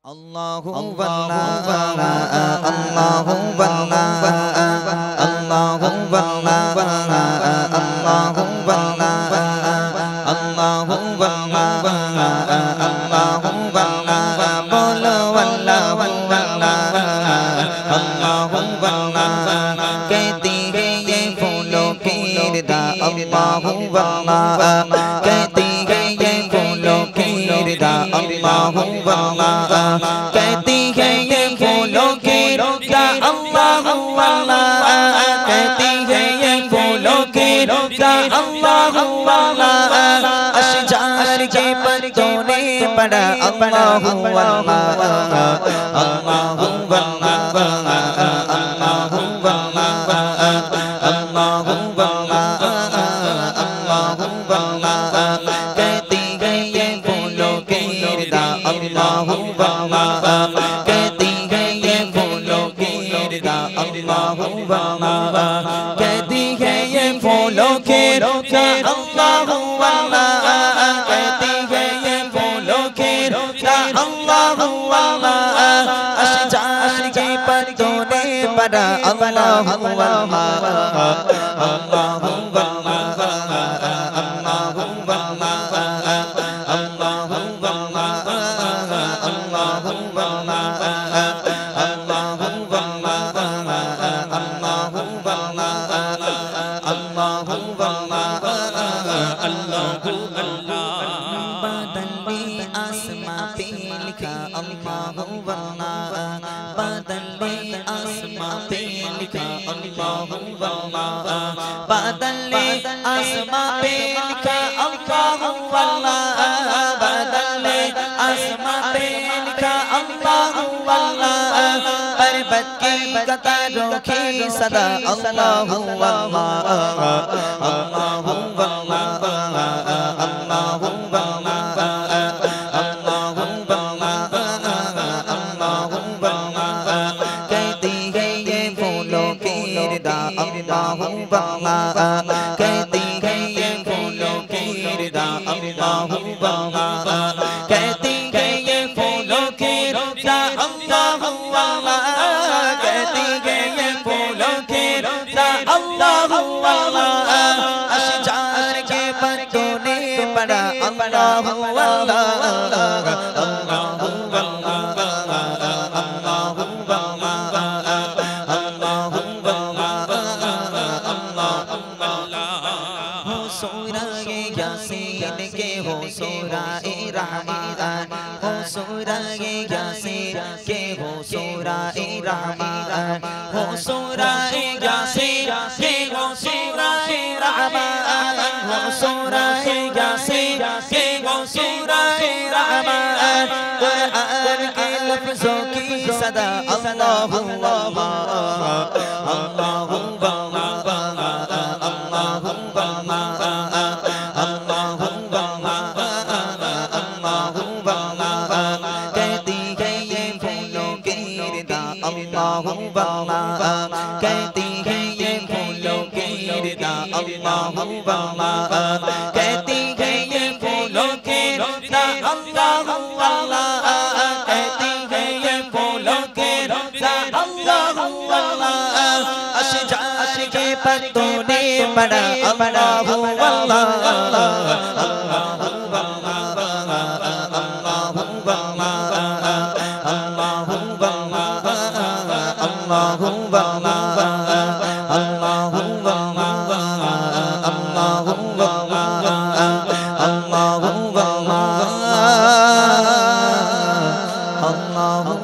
Allahu Wallah, Allahu Wallah, Allahu Wallah, Allahu Wallah, Allahu Wallah, Allahu Wallah, bolo Wallah Wallah, Allahu Wallah, कहती है ये फूलों की रिदा Allahu Wallah, कहती है ये फूलों की रिदा Allahu Wallah, कहती है ये फूलों की रिदा Allahu Wallah, कहती है ये फूलों की रिदा Allahu Wallah, अशजार के पत्तों ने पढ़ा Allahu Wallah, Allahu Wallah, Allahu Wallah, Allahu Wallah, Allahu Wallah, कहती है ये फूलों की रिदा Allahu Wallah, कहती है ये फूलों की रिदा Allahu Wallah, कहती है ये फूलों की रिदा Allahu Wallah, कहती है ये फूलों की रिदा Allahu Wallah, अशजार के पत्तों ने पढ़ा Allahu Wallah, Allahu Wallah, Allahu Wallah, Allahu Wallah, Allahu Wallah, Allahu Wallah, Allahu Wallah, Allahu Wallah, Allahu Allah, बादल में आसमां पे लिखा Allahu Wallah, बादल में आसमां पे लिखा Allahu Wallah, बादल में आसमां पे लिखा Allahu Wallah, बादल में आसमां पे लिखा Allahu Wallah, पर्वत की कतारों की सदा Allahu Wallah, Allahu Wallah, Allahu Wallah, Allahu Wallah, Allahu Wallah, कहती है ये फूलों की रिदा Allahu Wallah, कहती है ये फूलों की रिदा Allahu Wallah, कहती है ये फूलों की रिदा Allahu Wallah, कहती है ये फूलों की रिदा Allahu Wallah, अशजार के पत्तों ने पढ़ा Allahu Wallah, Allahu Wallah, Allahu Wallah, Allahu Wallah, हो सूरह यासीन के हो सूरह रहमान, हो सूरह यासीन के हो सूरह रहमान, हो सूरह यासीन के हो सूरह रहमान, हो सूरह यासीन के हो सूरह रहमान, कुरान के लफ्जों की सदा Allahu Wallah, Allahu Wallah, Allahu Wallah, Allahu Wallah, Allahu Wallah, कहती है ये फूलों की रिदा Allahu Wallah, कहती है ये फूलों की रिदा Allahu Wallah, कहती है ये फूलों की रिदा Allahu Wallah, कहती है ये फूलों की रिदा Allahu Wallah, अशजार के पत्तों ने पढ़ा Allahu Wallah, Allahu Wallah, Allahu Wallah, Allahu Wallah, Allahu Wallah, Allahu Wallah, Allahu Wallah, Allahu Wallah, Allahu